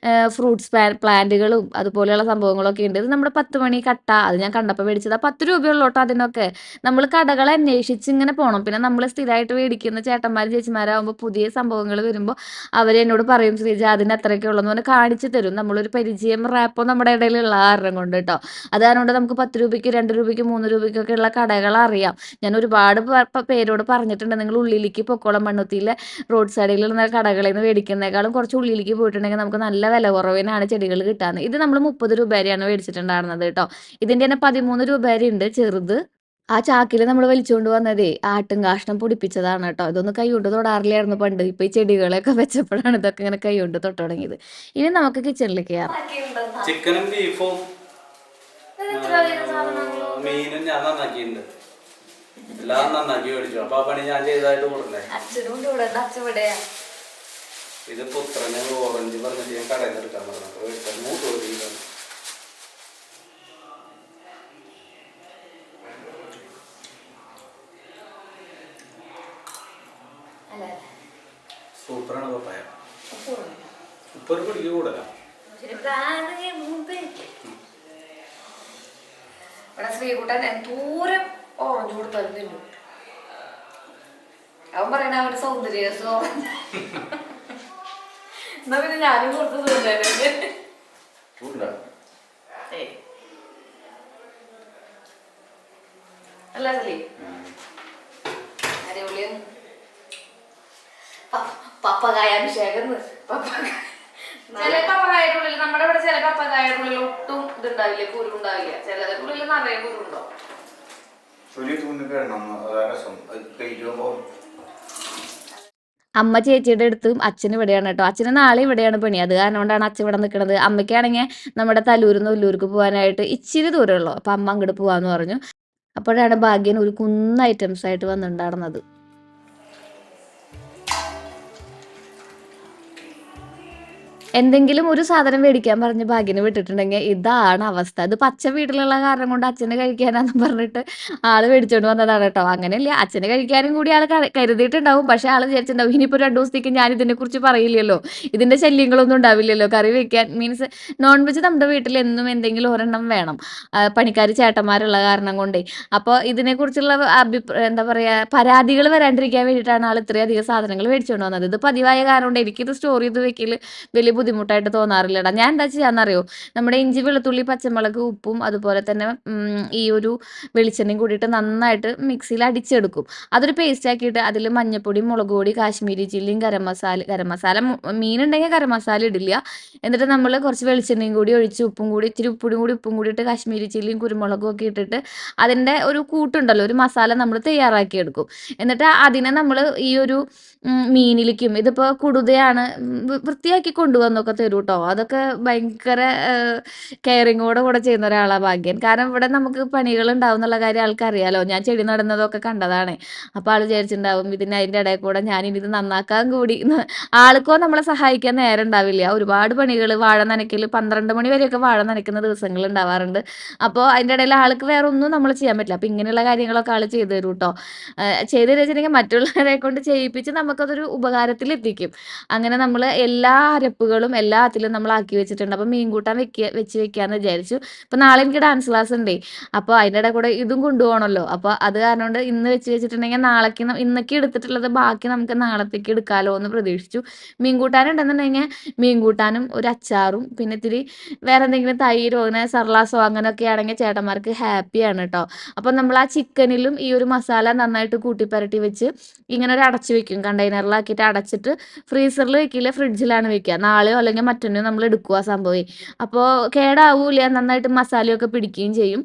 [SPEAKER 2] ഫ്രൂട്ട്സ് പ്ലാന്റുകളും അതുപോലെയുള്ള സംഭവങ്ങളൊക്കെ ഉണ്ട്. ഇത് നമ്മുടെ 10 മണി കട്ട, അത് ഞാൻ കണ്ടപ്പോൾ മേടിച്ചത്. 10 രൂപയുള്ളൂ കേട്ടോ അതിനൊക്കെ. നമ്മൾ കടകൾ അന്വേഷിച്ച് ഇങ്ങനെ പോകണം. പിന്നെ നമ്മൾ സ്ഥിരമായിട്ട് മേടിക്കുന്ന ചേട്ടന്മാരും ചേച്ചിമാരാകുമ്പോൾ പുതിയ സംഭവങ്ങൾ വരുമ്പോൾ അവർ എന്നോട് പറയും, ശ്രീജ അതിന് അത്രയൊക്കെ ഉള്ളതെന്ന് പറഞ്ഞ് കാണിച്ചു തരും. നമ്മളൊരു പരിചയം റാപ്പോ നമ്മുടെ ഇടയിലുള്ള കാരണം കൊണ്ട് കേട്ടോ. അത് കാരണം കൊണ്ട് നമുക്ക് 10 രൂപയ്ക്ക് 2 രൂപയ്ക്ക് 3 രൂപയ്ക്കൊക്കെ ഉള്ള കടകൾ അറിയാം. ഞാൻ ഒരുപാട് പേരോട് പറഞ്ഞിട്ടുണ്ട്, നിങ്ങൾ ഉള്ളിലേക്ക് പൊക്കോളം. മണ്ണുത്തിയിലെ റോഡ് സൈഡിലുള്ള കടകളിൽ നിന്ന് മേടിക്കുന്നതിനേക്കാളും കുറച്ച് ഉള്ളിലേക്ക് പോയിട്ടുണ്ടെങ്കിൽ നമുക്ക് നല്ല വില കുറവിനാണ് ചെടികൾ കിട്ടാന്ന്. ഇത് നമ്മൾ 30 രൂപ വരെയാണ് മേടിച്ചിട്ടുണ്ടായിരുന്നത് കേട്ടോ. ഇതിൻ്റെ തന്നെ 13 രൂപ വരെ ഉണ്ട് ചെറുത്. ആ ചാക്കിൽ നമ്മൾ വലിച്ചുകൊണ്ട് വന്നതേ ആട്ടും കാഷ്ണം പൊടിപ്പിച്ചതാണ് കേട്ടോ. ഇതൊന്നും കൈ കൊണ്ട് തൊടാറില്ലായിരുന്നു പണ്ട്. ഇപ്പൊ ഈ ചെടികളൊക്കെ വെച്ചപ്പോഴാണ് ഇതൊക്കെ ഇങ്ങനെ കൈ കൊണ്ട് തൊട്ട് തുടങ്ങിയത്. ഇനി നമുക്ക് കിച്ചണിലേക്ക് കയറാം.
[SPEAKER 3] ചിക്കനും ബീഫും മീനും ഞാൻ നന്നാക്കിയിട്ടുണ്ട്. എല്ലാം നന്നാക്കി മേടിച്ചു. അപ്പൊ ആ പണി ഞാൻ ചെയ്തതായിട്ട് കൂടല്ലേ. ഇത് പുത്രന് ഓറഞ്ച് പറഞ്ഞിട്ട് ഞാൻ കടയിൽ നിന്ന് എടുക്കാൻ പറഞ്ഞു. 3 രൂപ. സൂപ്പറാണ് പപ്പായ. 30 പിടിക്ക് കൂടല.
[SPEAKER 2] ഇവിടെ ശ്രീകുട്ടൻ എന്തോരം ഓറഞ്ച് കൊടുത്താലും തിന്നു. അവൻ പറയണ അവന്റെ സൗന്ദര്യ എന്നാ പിന്നെ ഞാനും കൊടുത്ത് തിന്നേ. അല്ല അടിപൊളിയും പപ്പകായ അഭിഷേകം. ചില പപ്പകായുടെ ഉള്ളിൽ, നമ്മുടെ ഇവിടെ ചില പപ്പകായുടെ ഉള്ളിൽ ഒട്ടും ഇതുണ്ടാവില്ല, കുരുണ്ടാവില്ല. ചിലതിന്റെ ഉള്ളിൽ നിറയെ കുരുണ്ടോ. അമ്മ ചേച്ചിയുടെ അടുത്തും അച്ഛൻ ഇവിടെയാണ് കേട്ടോ. അച്ഛന് നാളെ ഇവിടെയാണ് പണി. അത് കാരണം കൊണ്ടാണ് അച്ഛൻ ഇവിടെ നിൽക്കുന്നത്. അമ്മയ്ക്കാണെങ്കിൽ നമ്മുടെ തലൂരിൽ നിന്ന് ഒല്ലൂർക്ക് പോകാനായിട്ട് ഇച്ചിരി ദൂരമുള്ളൂ. അപ്പം അമ്മ അങ്ങോട്ട് പോകാമെന്ന് പറഞ്ഞു. അപ്പോഴാണ് ഭാഗ്യൻ ഒരു കുന്ന ഐറ്റംസ് ആയിട്ട് വന്നിട്ടുണ്ടായിരുന്നത്. എന്തെങ്കിലും ഒരു സാധനം മേടിക്കാൻ പറഞ്ഞ് ഭാഗ്യന് വിട്ടിട്ടുണ്ടെങ്കിൽ ഇതാണ് അവസ്ഥ. ഇത് പച്ച വീട്ടിലുള്ള കാരണം കൊണ്ട് അച്ഛന് കഴിക്കാനാന്ന് പറഞ്ഞിട്ട് ആള് മേടിച്ചോണ്ട് വന്നതാണ് കേട്ടോ. അങ്ങനെയല്ല, അച്ഛന് കഴിക്കാനും കൂടി ആൾ കരുതിയിട്ടുണ്ടാവും. പക്ഷെ ആൾ വിചാരിച്ചിട്ടുണ്ടാവും ഇനിയിപ്പോൾ 2 ദിവസത്തേക്ക് ഞാൻ ഇതിനെക്കുറിച്ച് പറയില്ലല്ലോ, ഇതിൻ്റെ ശല്യങ്ങളൊന്നും ഉണ്ടാവില്ലല്ലോ. കറി വെക്കാൻ മീൻസ് നോൺ വെജ് നമ്മുടെ വീട്ടിൽ എന്നും എന്തെങ്കിലും ഒരെണ്ണം വേണം, പണിക്കാർ ചേട്ടന്മാരുള്ള കാരണം കൊണ്ടേ. അപ്പോൾ ഇതിനെക്കുറിച്ചുള്ള എന്താ പറയുക, പരാതികൾ വരാണ്ടിരിക്കാൻ വേണ്ടിയിട്ടാണ് ആൾ ഇത്രയധികം സാധനങ്ങൾ മേടിച്ചുകൊണ്ട് വന്നത്. ഇത് പതിവായ കാരണം കൊണ്ട് എനിക്കിത് സ്റ്റോർ ചെയ്ത് വെക്കൽ വലിയ ബുദ്ധിമുട്ടായിട്ട് തോന്നാറില്ലടാ. ഞാൻ എന്താ ചെയ്യാന്നറിയോ, നമ്മുടെ ഇഞ്ചി വെളുത്തുള്ളി പച്ചമുളക് ഉപ്പും അതുപോലെ തന്നെ ഈ ഒരു വെളിച്ചെണ്ണയും കൂടിയിട്ട് നന്നായിട്ട് മിക്സിയിൽ അടിച്ചെടുക്കും. അതൊരു പേസ്റ്റ് ആക്കിയിട്ട് അതിൽ മഞ്ഞപ്പൊടി, മുളക് പൊടി, കാശ്മീരി ചില്ലിയും ഗരം മസാല മീനുണ്ടെങ്കിൽ ഗരം മസാല ഇടില്ല. എന്നിട്ട് നമ്മൾ കുറച്ച് വെളിച്ചെണ്ണയും കൂടി ഒഴിച്ച് ഇത്തിരി ഉപ്പും കൂടി ഇട്ട് കാശ്മീരി ചില്ലിയും കുരുമുളകും ഒക്കെ ഇട്ടിട്ട് അതിൻ്റെ ഒരു കൂട്ടുണ്ടല്ലോ, ഒരു മസാല നമ്മൾ തയ്യാറാക്കിയെടുക്കും. എന്നിട്ട് അതിനെ നമ്മൾ ഈ ഒരു മീനിലേക്കും, ഇതിപ്പോൾ കുടുതയാണ്, വൃത്തിയാക്കി കൊണ്ടുപോകുക കൊണ്ടുവന്നൊക്കെ തരും ട്ടോ. അതൊക്കെ ഭയങ്കര കെയറിങ്ങോടെ കൂടെ ചെയ്യുന്ന ഒരാളാ ഭാഗ്യൻ. കാരണം ഇവിടെ നമുക്ക് പണികളുണ്ടാവും എന്നുള്ള കാര്യം ആൾക്കറിയാലോ. ഞാൻ ചെടി നടുന്നതൊക്കെ കണ്ടതാണേ. അപ്പോൾ ആള് വിചാരിച്ചിട്ടുണ്ടാവും അതിൻ്റെ ഇടയിൽ കൂടെ ഞാനിനി ഇത് നന്നാക്കാൻ കൂടി ആൾക്കോ നമ്മളെ സഹായിക്കാൻ നേരം ഉണ്ടാവില്ല. ഒരുപാട് പണികൾ വാഴ നനയ്ക്കൽ 12 മണി വരെയൊക്കെ വാഴ നനയ്ക്കുന്ന ദിവസങ്ങൾ ഉണ്ടാവാറുണ്ട്. അപ്പോൾ അതിൻ്റെ ഇടയിൽ ആൾക്ക് വേറെ ഒന്നും നമ്മൾ ചെയ്യാൻ പറ്റില്ല. അപ്പോൾ ഇങ്ങനെയുള്ള കാര്യങ്ങളൊക്കെ ആൾ ചെയ്തു തരും ട്ടോ. ചെയ്തു തരുക വെച്ചിട്ടുണ്ടെങ്കിൽ മറ്റുള്ളവരെ കൊണ്ട് ചെയ്യിപ്പിച്ച് നമുക്കതൊരു ഉപകാരത്തിലെത്തിക്കും. അങ്ങനെ നമ്മൾ എല്ലാ അരപ്പുകളും എല്ലാത്തിലും നമ്മൾ ആക്കി വെച്ചിട്ടുണ്ട്. അപ്പോൾ മീൻ കൂട്ടാൻ വെച്ച് വെക്കാന്ന് വിചാരിച്ചു. അപ്പോൾ നാളെ എനിക്ക് ഡാൻസ് ക്ലാസ് ഉണ്ടേ. അപ്പോൾ അതിൻ്റെ ഇടയിൽ കൂടെ ഇതും കൊണ്ടുപോകണമല്ലോ. അപ്പോൾ അത് കാരണം കൊണ്ട് ഇന്ന് വെച്ച് വെച്ചിട്ടുണ്ടെങ്കിൽ നാളേക്ക് ഇന്നൊക്കെ എടുത്തിട്ടുള്ളത് ബാക്കി നമുക്ക് നാളത്തേക്ക് എടുക്കാമല്ലോ എന്ന് പ്രതീക്ഷിച്ചു. മീൻ കൂട്ടാനുണ്ടെന്നുണ്ടെങ്കിൽ മീൻ കൂട്ടാനും ഒരു അച്ചാറും പിന്നെ ഇത്തിരി വേറെ എന്തെങ്കിലും തൈരോ അങ്ങനെ സർലാസോ അങ്ങനെയൊക്കെ ആണെങ്കിൽ ചേട്ടന്മാർക്ക് ഹാപ്പിയാണ് കേട്ടോ. അപ്പോൾ നമ്മൾ ആ ചിക്കനിലും ഈ ഒരു മസാല നന്നായിട്ട് കൂട്ടിപ്പരട്ടി വെച്ച് ഇങ്ങനെ ഒരു അടച്ചു വെക്കും. കണ്ടെയ്നറിലാക്കിയിട്ട് അടച്ചിട്ട് ഫ്രീസറിൽ വെക്കില്ല, ഫ്രിഡ്ജിലാണ് വെക്കുക. നാളെയോ അല്ലെങ്കിൽ മറ്റന്നോ നമ്മൾ എടുക്കുക സംഭവം. അപ്പോൾ കേടാവൂല, നന്നായിട്ട് മസാലയൊക്കെ പിടിക്കുകയും ചെയ്യും.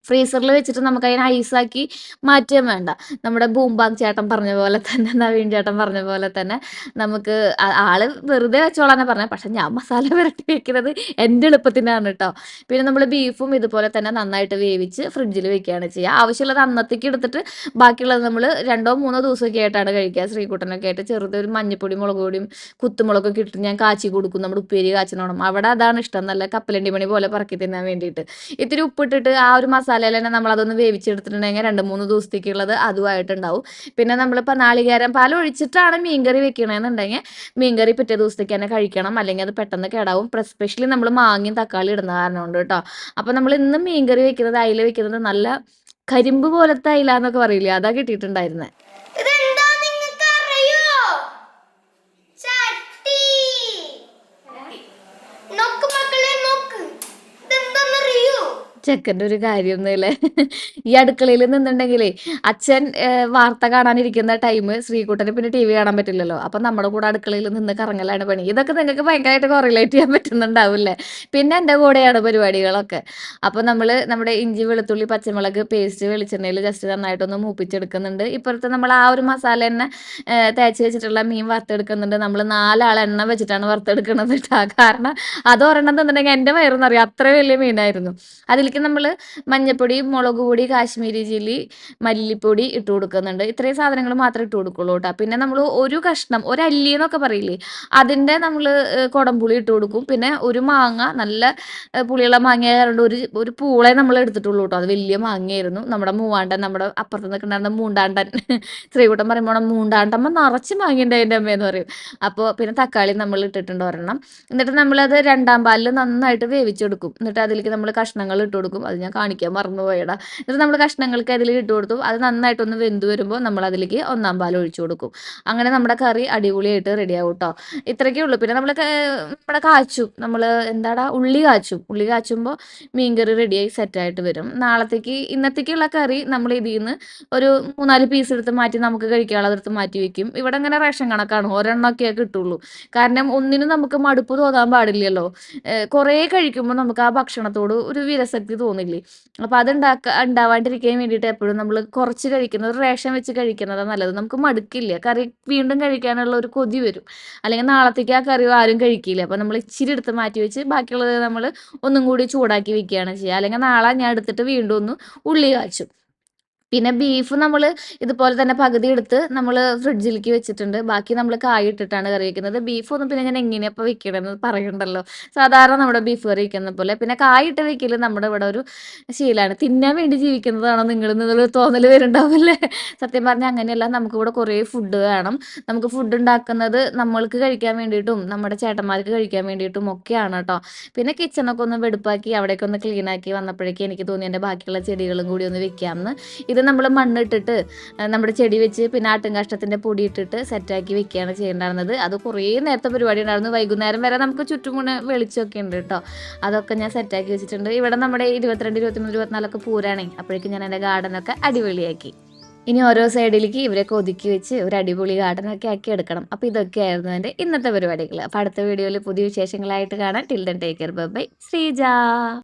[SPEAKER 2] ഫ്രീസറിൽ വെച്ചിട്ട് നമുക്ക് അതിനെ ഐസാക്കി മാറ്റുകയും വേണ്ട. നമ്മുടെ ബൂംബാങ് ചേട്ടൻ പറഞ്ഞ പോലെ തന്നെ, നവീൻ ചേട്ടൻ പറഞ്ഞ പോലെ തന്നെ നമുക്ക് ആള് വെറുതെ വെച്ചോളാന്നാ പറഞ്ഞത്. പക്ഷെ ഞാൻ മസാല പുരട്ടി വെക്കുന്നത് എൻ്റെ എളുപ്പത്തിനാണ് കേട്ടോ. പിന്നെ നമ്മൾ ബീഫും ഇതുപോലെ തന്നെ നന്നായിട്ട് വേവിച്ച് ഫ്രിഡ്ജിൽ വെക്കുകയാണ് ചെയ്യുക. ആവശ്യമുള്ളത് അന്നത്തേക്ക് എടുത്തിട്ട് ബാക്കിയുള്ളത് നമ്മൾ 2-3 ദിവസമൊക്കെ ആയിട്ടാണ് കഴിക്കുക. ശ്രീകുട്ടനൊക്കെ ആയിട്ട് ചെറുത് ഒരു മഞ്ഞപ്പൊടി മുളക് പൊടിയും കുത്തുമുളകൊക്കെ ഇട്ടിട്ട് ഞാൻ കാച്ചി കൊടുക്കും. നമ്മുടെ ഉപ്പേരി കാച്ചണോണം അവിടെ അതാണ് ഇഷ്ടം, നല്ല കപ്പലണ്ടി മണി പോലെ പറക്കി തിന്നാൻ വേണ്ടിയിട്ട്. ഇത്തിരി ഉപ്പിട്ടിട്ട് ആ ഒരു മസാലയിൽ തന്നെ നമ്മൾ അതൊന്ന് വേവിച്ചെടുത്തിട്ടുണ്ടെങ്കിൽ 2-3 ദിവസത്തേക്കുള്ളത് അതുമായിട്ടുണ്ടാവും. പിന്നെ നമ്മളിപ്പോൾ നാളികേരം പാൽ ഒഴിച്ചിട്ടാണ് മീൻകറി വെക്കണമെന്നുണ്ടെങ്കിൽ മീൻകറി പിറ്റേ ദിവസത്തേക്ക് തന്നെ കഴിക്കണം, അല്ലെങ്കിൽ അത് പെട്ടെന്ന് കേടാവും. സ്പെഷ്യലി നമ്മൾ മാങ്ങയും തക്കാളി ഇടുന്ന കാരണം കൊണ്ട് കേട്ടോ. അപ്പോൾ നമ്മൾ ഇന്നും മീൻകറി വെക്കുന്നത്, അയില വെക്കുന്നത് നല്ല കരിമ്പ് പോലത്തെ അയില എന്നൊക്കെ പറയില്ലേ, അതാ കിട്ടിയിട്ടുണ്ടായിരുന്നത്.
[SPEAKER 1] ഇതെന്താ നിങ്ങൾക്ക് അറിയോ? ചട്ടി. നോക്ക് മക്കളെ നോക്ക്. ഇതെന്താന്നറിയോ? ചെക്കൻ്റെ ഒരു കാര്യമൊന്നുമില്ലേ. ഈ അടുക്കളയിൽ നിന്നുണ്ടെങ്കിലേ അച്ഛൻ വാർത്ത കാണാനിരിക്കുന്ന ടൈം ശ്രീകുട്ടന് പിന്നെ TV കാണാൻ പറ്റില്ലല്ലോ. അപ്പം നമ്മുടെ കൂടെ അടുക്കളയിൽ നിന്ന് കറങ്ങലാണ് പണി. ഇതൊക്കെ നിങ്ങൾക്ക് ഭയങ്കരമായിട്ട് കോറിലേറ്റ് ചെയ്യാൻ പറ്റുന്നുണ്ടാവില്ലേ. പിന്നെ എൻ്റെ കൂടെയാണ് പരിപാടികളൊക്കെ. അപ്പോൾ നമ്മൾ നമ്മുടെ ഇഞ്ചി വെളുത്തുള്ളി പച്ചമുളക് പേസ്റ്റ് വെളിച്ചെണ്ണയിൽ ജസ്റ്റ് നന്നായിട്ടൊന്ന് മൂപ്പിച്ചെടുക്കുന്നുണ്ട്. ഇപ്പുറത്ത് നമ്മൾ ആ ഒരു മസാല തന്നെ തേച്ച് വെച്ചിട്ടുള്ള മീൻ വറുത്തെടുക്കുന്നുണ്ട്. നമ്മൾ 4 ആൾ എണ്ണ വെച്ചിട്ടാണ് വറുത്തെടുക്കുന്നത് കേട്ടോ. കാരണം അത് ഒരെണ്ണം തിന്നിട്ടുണ്ടെങ്കിൽ എൻ്റെ വയറെന്നറിയാം, അത്ര വലിയ മീനായിരുന്നു. അതിലേക്ക് നമ്മൾ മഞ്ഞപ്പൊടി, മുളക് പൊടി, കാശ്മീരി ചില്ലി, മല്ലിപ്പൊടി ഇട്ട് കൊടുക്കുന്നുണ്ട്. ഇത്രയും സാധനങ്ങൾ മാത്രമേ ഇട്ട് കൊടുക്കുള്ളൂ കേട്ടോ. പിന്നെ നമ്മൾ ഒരു കഷ്ണം, ഒരു അല്ലി എന്നൊക്കെ പറയില്ലേ, അതിൻ്റെ നമ്മൾ കുടംപുളി ഇട്ട് കൊടുക്കും. പിന്നെ ഒരു മാങ്ങ, നല്ല പുളിയുള്ള മാങ്ങ ആയതുകൊണ്ട് ഒരു പൂളെ നമ്മൾ എടുത്തിട്ടുള്ളൂ കേട്ടോ. അത് വലിയ മാങ്ങയായിരുന്നു. നമ്മുടെ മൂവാണ്ടൻ, നമ്മുടെ അപ്പുറത്ത് നിൽക്കുന്നുണ്ടായിരുന്ന മൂണ്ടാണ്ടൻ, ശ്രീകുട്ടൻ പറയുമ്പോൾ മൂണ്ടാണ്ടമ്മ നിറച്ച് മാങ്ങയുണ്ട് അതിൻ്റെ അമ്മയെന്ന് പറയും. അപ്പോൾ പിന്നെ തക്കാളി നമ്മൾ ഇട്ടിട്ടുണ്ട് ഒരെണ്ണം. എന്നിട്ട് നമ്മളത് 2ാം പാലിൽ നന്നായിട്ട് വേവിച്ചെടുക്കും. എന്നിട്ട് അതിലേക്ക് നമ്മൾ കഷ്ണങ്ങൾ ഇട്ട് കൊടുക്കും. അത് ഞാൻ കാണിക്കാൻ മറന്നുപോയടാ. എന്നിട്ട് നമ്മൾ കഷ്ണങ്ങൾക്ക് അതിൽ ഇട്ട് കൊടുത്തു. അത് നന്നായിട്ടൊന്ന് വെന്ത് വരുമ്പോൾ നമ്മൾ അതിലേക്ക് 1ാം പാൽ ഒഴിച്ചു കൊടുക്കും. അങ്ങനെ നമ്മുടെ കറി അടിപൊളിയായിട്ട് റെഡിയാവും കേട്ടോ. ഇത്രയൊക്കെ ഉള്ളൂ. പിന്നെ നമ്മൾ നമ്മുടെ കാച്ചും, നമ്മൾ ഉള്ളി കാച്ചുമ്പോൾ മീൻകറി റെഡിയായി സെറ്റായിട്ട് വരും. ഇന്നത്തേക്കുള്ള കറി നമ്മൾ ഇതിൽ നിന്ന് ഒരു 3-4 പീസ് എടുത്ത് മാറ്റി നമുക്ക് കഴിക്കാനുള്ളതെടുത്ത് മാറ്റി വെക്കും. ഇവിടെ അങ്ങനെ റേഷൻ കണക്കാണ്, ഒരെണ്ണമൊക്കെ കിട്ടുള്ളൂ. കാരണം ഒന്നിനും നമുക്ക് മടുപ്പ് തോന്നാൻ പാടില്ലല്ലോ. കുറേ കഴിക്കുമ്പോൾ നമുക്ക് ആ ഭക്ഷണത്തോട് ഒരു വിരസക്തി തോന്നില്ലേ. അപ്പോൾ അത് ഉണ്ടാവാണ്ടിരിക്കാൻ വേണ്ടിയിട്ട് എപ്പോഴും നമ്മൾ കുറച്ച് കഴിക്കുന്നത്, റേഷൻ വെച്ച് കഴിക്കുന്നതാണ് നല്ലത്. നമുക്ക് മടുക്കില്ല, കറി വീണ്ടും കഴിക്കാനുള്ള ഒരു കൊതി വരും. അല്ലെങ്കിൽ നാളത്തേക്ക് ആ കറി ആരും കഴിക്കില്ല. അപ്പോൾ നമ്മൾ ഇച്ചിരി എടുത്ത് മാറ്റി വെച്ച് ബാക്കിയുള്ളത് നമ്മൾ ഒന്നും കൂടി ചൂടാക്കി വെക്കുകയാണ് ചെയ്യുക. അല്ലെങ്കിൽ നാളെ ഞാൻ എടുത്തിട്ട് വീണ്ടും ഒന്ന് ഉള്ളി കാച്ചും. പിന്നെ ബീഫ് നമ്മൾ ഇതുപോലെ തന്നെ പകുതി എടുത്ത് നമ്മൾ ഫ്രിഡ്ജിലേക്ക് വെച്ചിട്ടുണ്ട്. ബാക്കി നമ്മൾ കായ ഇട്ടിട്ടാണ് കറി വെക്കുന്നത്. ബീഫൊന്നും പിന്നെ ഞാൻ എങ്ങനെയാണ് ഇപ്പോൾ വെക്കണമെന്ന് പറയണ്ടല്ലോ, സാധാരണ നമ്മുടെ ബീഫ് കറി വെക്കുന്ന പോലെ. പിന്നെ കായ ഇട്ട് വെക്കൽ നമ്മുടെ ഇവിടെ ഒരു ശീലമാണ്. തിന്നാൻ വേണ്ടി ജീവിക്കുന്നതാണോ നിങ്ങൾ എന്നുള്ള തോന്നൽ വരുന്നുണ്ടാവില്ലേ. സത്യം പറഞ്ഞാൽ അങ്ങനെയല്ല, നമുക്കിവിടെ കുറേ ഫുഡ് വേണം. നമുക്ക് ഫുഡ് ഉണ്ടാക്കുന്നത് നമ്മൾക്ക് കഴിക്കാൻ വേണ്ടിയിട്ടും നമ്മുടെ ചേട്ടന്മാർക്ക് കഴിക്കാൻ വേണ്ടിയിട്ടും ഒക്കെയാണ് കേട്ടോ. പിന്നെ കിച്ചണൊക്കെ ഒന്ന് വെടുപ്പാക്കി അവിടേക്ക് ഒന്ന് ക്ലീനാക്കി വന്നപ്പോഴേക്കും എനിക്ക് തോന്നി എൻ്റെ ബാക്കിയുള്ള ചെടികളും കൂടി ഒന്ന് വെക്കാമെന്ന്. ഇത് നമ്മൾ മണ്ണിട്ടിട്ട് നമ്മുടെ ചെടി വെച്ച് പിന്നെ ആട്ടുംകാഷ്ടത്തിൻ്റെ പൊടി ഇട്ടിട്ട് സെറ്റാക്കി വെക്കുകയാണ് ചെയ്യേണ്ടായിരുന്നത്. അത് കുറേ നേരത്തെ പരിപാടി ഉണ്ടായിരുന്നു. വൈകുന്നേരം വരെ നമുക്ക് ചുറ്റുമുള്ള വെളിച്ചമൊക്കെ ഉണ്ട് കേട്ടോ. അതൊക്കെ ഞാൻ സെറ്റാക്കി വെച്ചിട്ടുണ്ട്. ഇവിടെ നമ്മുടെ 22, 23, 24 പൂരാണേ. അപ്പോഴേക്കും ഞാൻ എൻ്റെ ഗാർഡനൊക്കെ അടിപൊളിയാക്കി. ഇനി ഓരോ സൈഡിലേക്ക് ഇവരൊക്കെ ഒതുക്കി വെച്ച് ഒരു അടിപൊളി ഗാർഡനൊക്കെ ആക്കി എടുക്കണം. അപ്പോൾ ഇതൊക്കെയായിരുന്നു എൻ്റെ ഇന്നത്തെ പരിപാടികൾ. അപ്പോൾ അടുത്ത വീഡിയോയിൽ പുതിയ വിശേഷങ്ങളായിട്ട് കാണാം. Till then take care, bye bye. Sreeja.